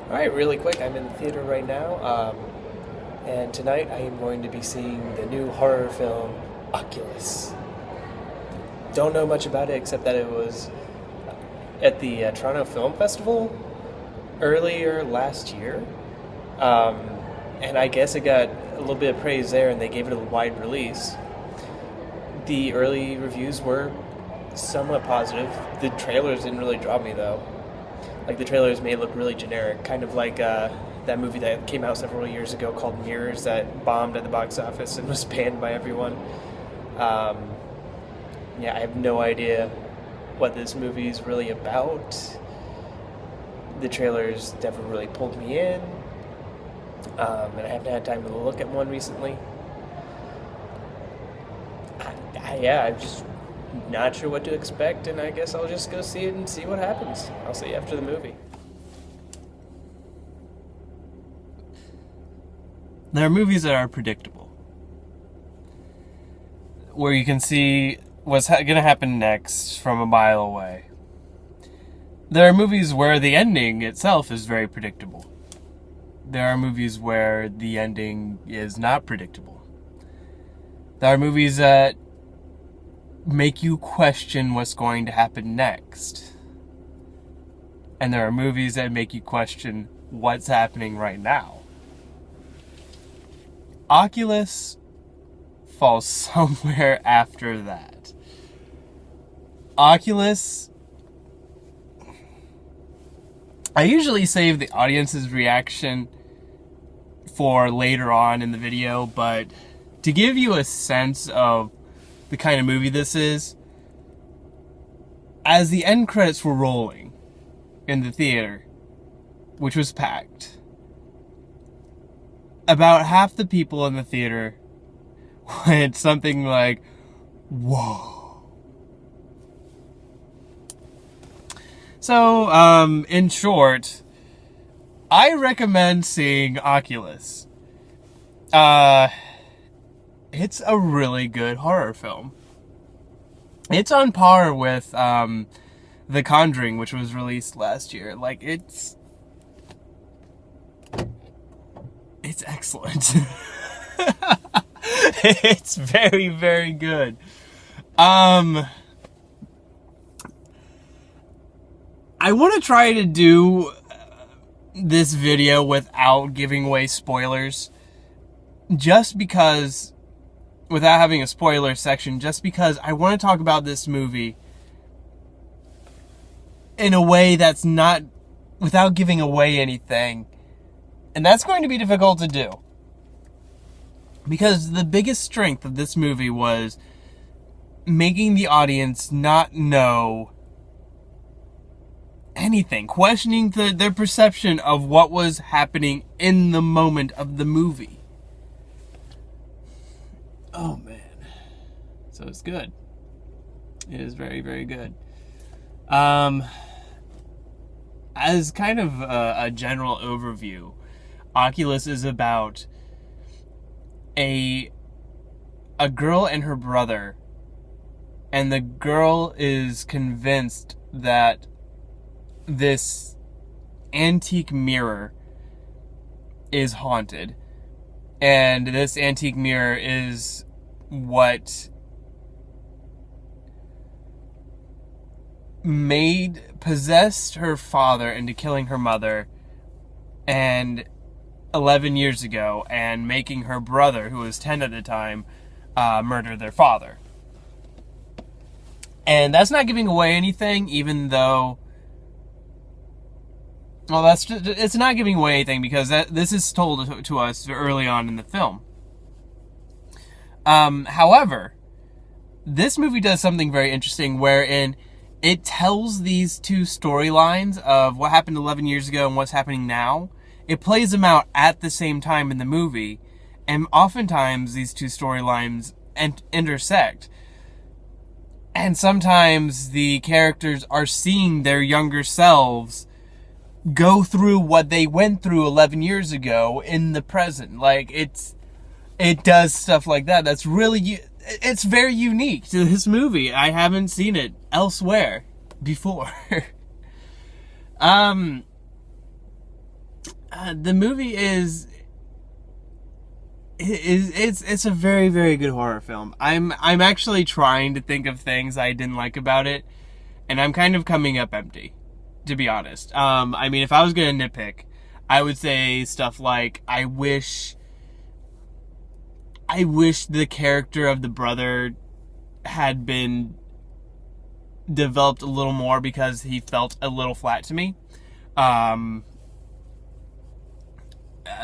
All right, really quick, I'm in the theater right now, and tonight I am going to be seeing the new horror film Oculus. Don't know much about it except that it was at the Toronto Film Festival earlier last year, um, and I guess it got a little bit of praise there, and they gave it a wide release. The early reviews were somewhat positive. The trailers didn't really draw me though. Like the trailers made it look really generic, kind of like that movie that came out several years ago called Mirrors that bombed at the box office and was banned by everyone. Um, yeah, I have no idea what this movie is really about. The trailers never really pulled me in, and I haven't had time to look at one recently. I'm just not sure what to expect, and I guess I'll just go see it and see what happens. I'll see you after the movie. There are movies that are predictable, where you can see what's going to happen next from a mile away. There are movies where the ending itself is very predictable. There are movies where the ending is not predictable. There are movies that make you question what's going to happen next. And there are movies that make you question what's happening right now. Oculus falls somewhere after that. Oculus, I usually save the audience's reaction for later on in the video, but to give you a sense of the kind of movie this is, as the end credits were rolling in the theater, which was packed, about half the people in the theater went something like, whoa. So, in short, I recommend seeing Oculus. It's a really good horror film. It's on par with The Conjuring, which was released last year. Like, it's excellent. It's very, very good. I want to try to do this video without giving away spoilers, just because, without having a spoiler section, just because I want to talk about this movie in a way that's not, without giving away anything. And that's going to be difficult to do. Because the biggest strength of this movie was making the audience not know anything, questioning their perception of what was happening in the moment of the movie. Oh man. So it's good. It is very, very good. As kind of a general overview, Oculus is about a girl and her brother, and the girl is convinced that this antique mirror is haunted, and this antique mirror is what possessed her father into killing her mother and 11 years ago, and making her brother, who was 10 at the time, murder their father. And that's not giving away anything, even though, well, it's not giving away anything because this is told to us early on in the film. However, this movie does something very interesting wherein it tells these two storylines of what happened 11 years ago and what's happening now. It plays them out at the same time in the movie, and oftentimes these two storylines intersect. And sometimes the characters are seeing their younger selves go through what they went through 11 years ago in the present. Like, it does stuff like that. That's really, it's very unique to this movie. I haven't seen it elsewhere before. The movie it's a very, very good horror film. I'm actually trying to think of things I didn't like about it, and I'm kind of coming up empty, to be honest. I mean, if I was gonna nitpick, I would say stuff like I wish the character of the brother had been developed a little more, because he felt a little flat to me.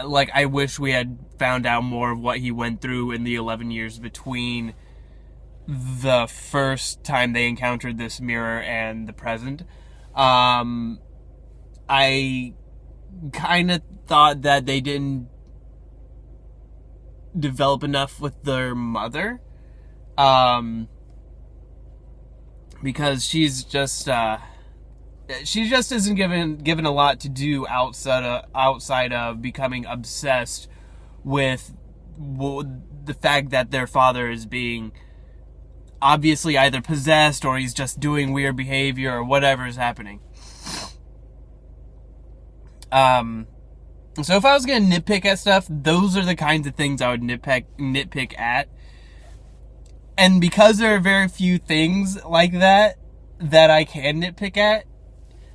Like, I wish we had found out more of what he went through in the 11 years between the first time they encountered this mirror and the present. I kind of thought that they didn't develop enough with their mother. Because she just isn't given a lot to do outside of becoming obsessed with the fact that their father is being obviously either possessed, or he's just doing weird behavior, or whatever is happening. So if I was gonna nitpick at stuff, those are the kinds of things I would nitpick at. And because there are very few things like that I can nitpick at,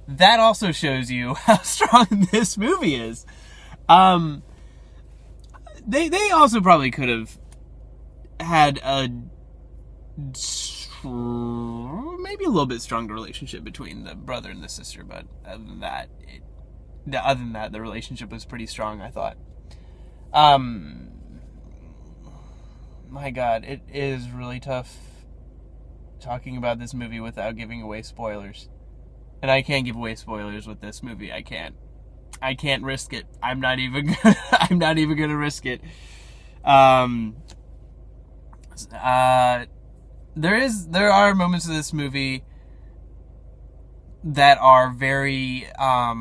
that also shows you how strong this movie is. They also probably could have had a maybe a little bit stronger relationship between the brother and the sister, but other than that, the relationship was pretty strong, I thought. My God, it is really tough talking about this movie without giving away spoilers. And I can't give away spoilers with this movie. I can't risk it. I'm not even gonna risk it. There are moments of this movie that are very I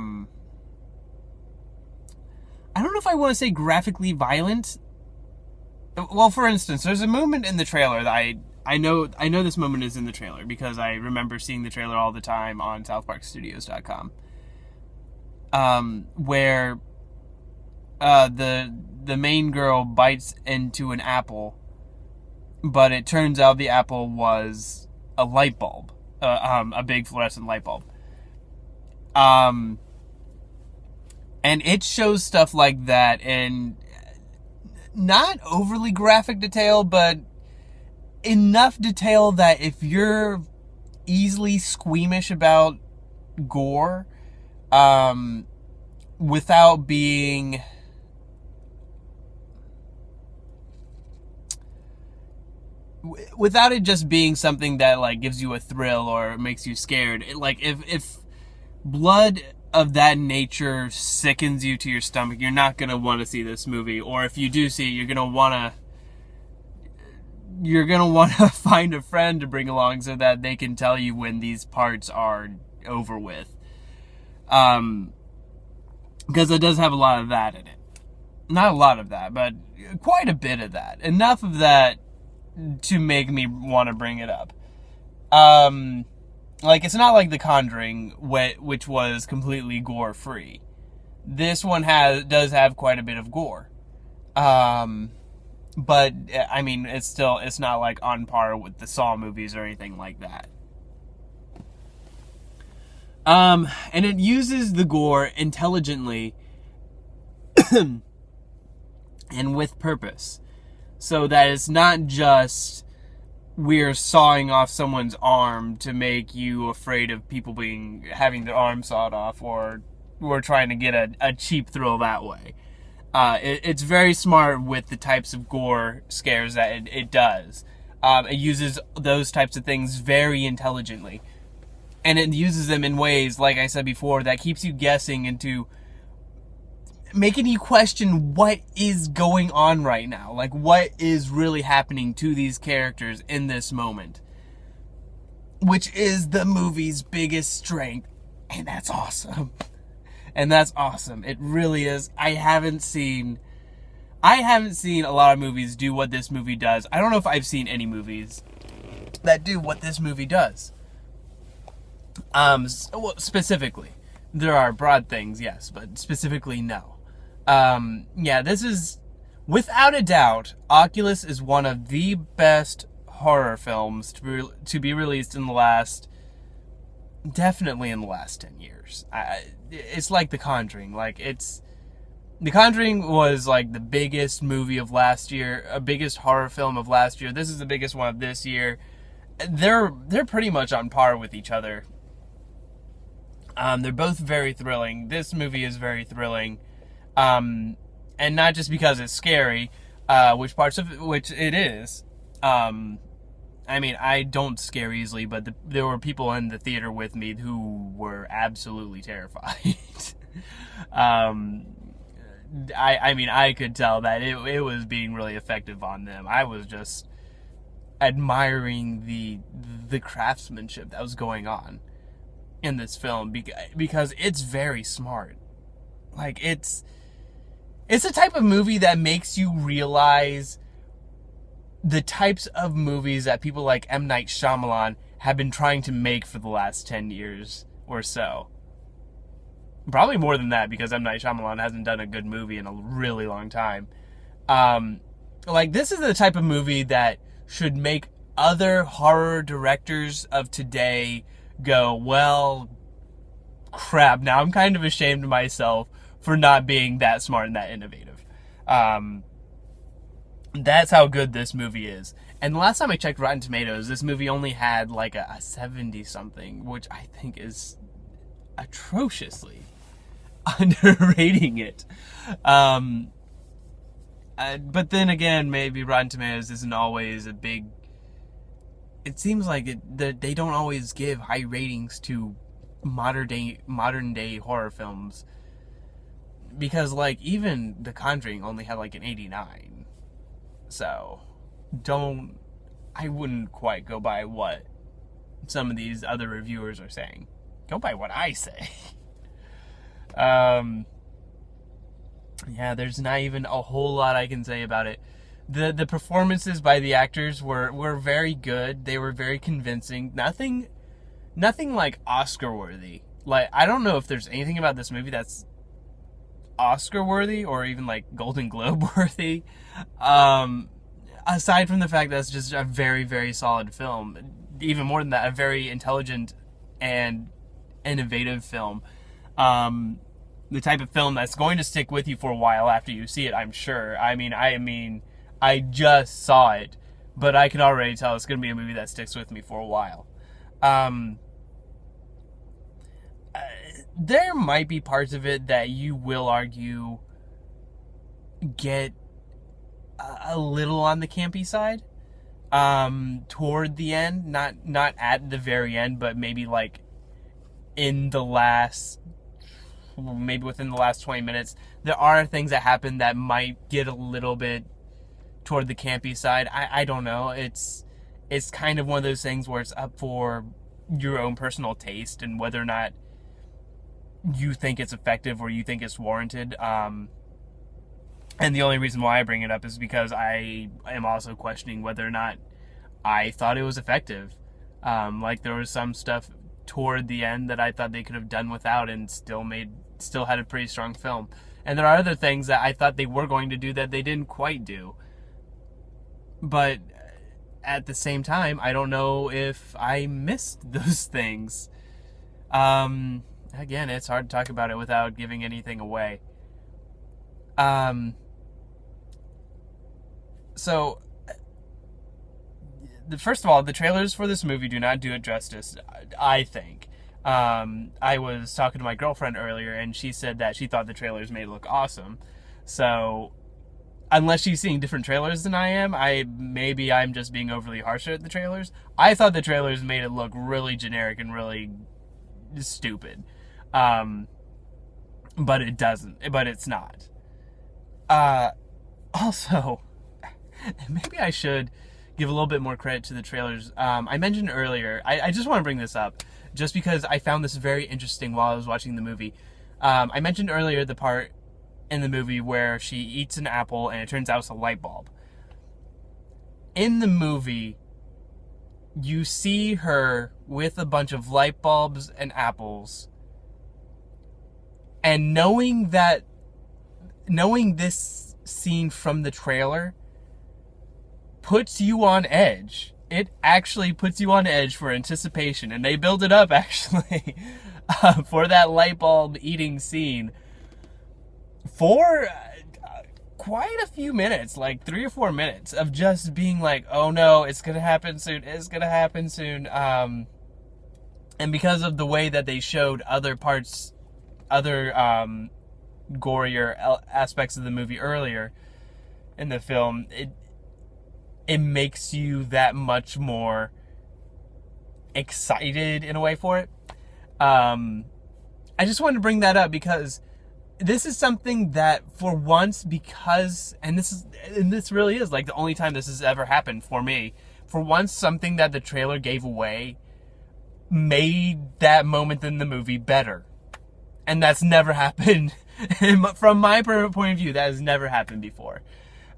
don't know if I want to say graphically violent. Well, for instance, there's a moment in the trailer that I know this moment is in the trailer because I remember seeing the trailer all the time on southparkstudios.com. Where the main girl bites into an apple, but it turns out the apple was a light bulb, a big fluorescent light bulb. And it shows stuff like that, and not overly graphic detail, but enough detail that if you're easily squeamish about gore, without being without it just being something that like gives you a thrill or makes you scared, like if blood of that nature sickens you to your stomach, you're not gonna want to see this movie. Or if you do see it, you're gonna wanna find a friend to bring along so that they can tell you when these parts are over with. Because it does have a lot of that in it. Not a lot of that, but quite a bit of that. Enough of that to make me want to bring it up. Like, it's not like The Conjuring, which was completely gore-free. This one does have quite a bit of gore. But, I mean, it's not, like, on par with the Saw movies or anything like that. And it uses the gore intelligently and with purpose. So that it's not just we're sawing off someone's arm to make you afraid of people having their arm sawed off, or we're trying to get a cheap thrill that way. It's very smart with the types of gore scares that it does. It uses those types of things very intelligently. And it uses them in ways, like I said before, that keeps you guessing into making you question what is going on right now. Like, what is really happening to these characters in this moment. Which is the movie's biggest strength. And that's awesome. And that's awesome. It really is. I haven't seen a lot of movies do what this movie does. I don't know if I've seen any movies that do what this movie does. Specifically. There are broad things, yes, but specifically, no. Yeah, this is, without a doubt, Oculus is one of the best horror films to be released in the last, definitely in the last 10 years. It's like The Conjuring. The Conjuring was like the biggest movie of last year, a biggest horror film of last year. This is the biggest one of this year. They're pretty much on par with each other. They're both very thrilling. This movie is very thrilling. And not just because it's scary, which it is. I don't scare easily, but there were people in the theater with me who were absolutely terrified. I could tell that it was being really effective on them. I was just admiring the craftsmanship that was going on in this film because it's very smart. It's a type of movie that makes you realize the types of movies that people like M. Night Shyamalan have been trying to make for the last 10 years or so. Probably more than that, because M. Night Shyamalan hasn't done a good movie in a really long time. This is the type of movie that should make other horror directors of today go, well, crap, now I'm kind of ashamed of myself for not being that smart and that innovative. That's how good this movie is. And the last time I checked Rotten Tomatoes, this movie only had like a 70-something, which I think is atrociously underrating it. But then again, maybe Rotten Tomatoes isn't always a big... It seems like they don't always give high ratings to modern day horror films, because even The Conjuring only had an 89. So I wouldn't quite go by what some of these other reviewers are saying. Go by what I say. Yeah, there's not even a whole lot I can say about it. The performances by the actors were very good. They were very convincing. Nothing Oscar worthy. I don't know if there's anything about this movie that's Oscar worthy or even Golden Globe worthy. Aside from the fact that it's just a very, very solid film. Even more than that, a very intelligent and innovative film. The type of film that's going to stick with you for a while after you see it, I'm sure. I just saw it, but I can already tell it's going to be a movie that sticks with me for a while. There might be parts of it that you will argue get a little on the campy side toward the end, not at the very end, but maybe in the last, maybe within the last 20 minutes, there are things that happen that might get a little bit toward the campy side. I don't know. It's kind of one of those things where it's up for your own personal taste and whether or not you think it's effective or you think it's warranted. And the only reason why I bring it up is because I am also questioning whether or not I thought it was effective. There was some stuff toward the end that I thought they could have done without and still had a pretty strong film. And there are other things that I thought they were going to do that they didn't quite do. But at the same time, I don't know if I missed those things. Again, it's hard to talk about it without giving anything away. So, first of all, the trailers for this movie do not do it justice, I think. I was talking to my girlfriend earlier, and she said that she thought the trailers made it look awesome. So, unless she's seeing different trailers than I am, maybe I'm just being overly harsh at the trailers. I thought the trailers made it look really generic and really stupid. But it doesn't. But it's not. Also, maybe I should give a little bit more credit to the trailers. I mentioned earlier, I just want to bring this up, just because I found this very interesting while I was watching the movie. I mentioned earlier the part in the movie where she eats an apple and it turns out it's a light bulb. In the movie, you see her with a bunch of light bulbs and apples, and knowing that knowing this scene from the trailer puts you on edge. It actually puts you on edge for anticipation, and they build it up actually for that light bulb eating scene for quite a few minutes, like 3 or 4 minutes of just being like, oh no, it's gonna happen soon, it's gonna happen soon. And because of the way that they showed other parts, other gorier aspects of the movie earlier in the film, it makes you that much more excited in a way for it. I just wanted to bring that up because this is something that for once, and this really is like the only time this has ever happened for me. For once, something that the trailer gave away made that moment in the movie better. And that's never happened. From my point of view, that has never happened before.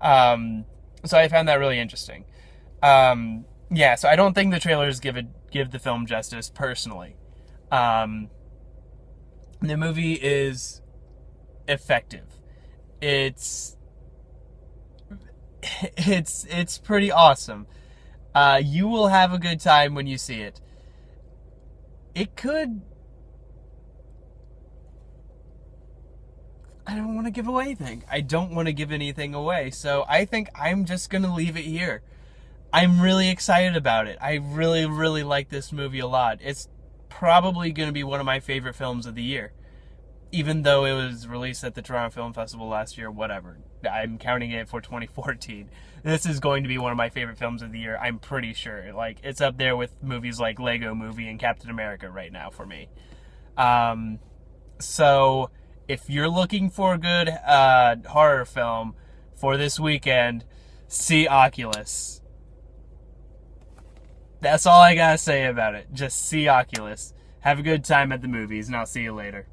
So I found that really interesting. Yeah, so I don't think the trailers give the film justice personally. The movie is effective. It's pretty awesome. You will have a good time when you see it. I don't want to give away anything. I don't want to give anything away. So I think I'm just going to leave it here. I'm really excited about it. I really, really like this movie a lot. It's probably going to be one of my favorite films of the year. Even though it was released at the Toronto Film Festival last year, whatever. I'm counting it for 2014. This is going to be one of my favorite films of the year, I'm pretty sure. Like, it's up there with movies like Lego Movie and Captain America right now for me. So if you're looking for a good horror film for this weekend, see Oculus. That's all I gotta say about it. Just see Oculus. Have a good time at the movies, and I'll see you later.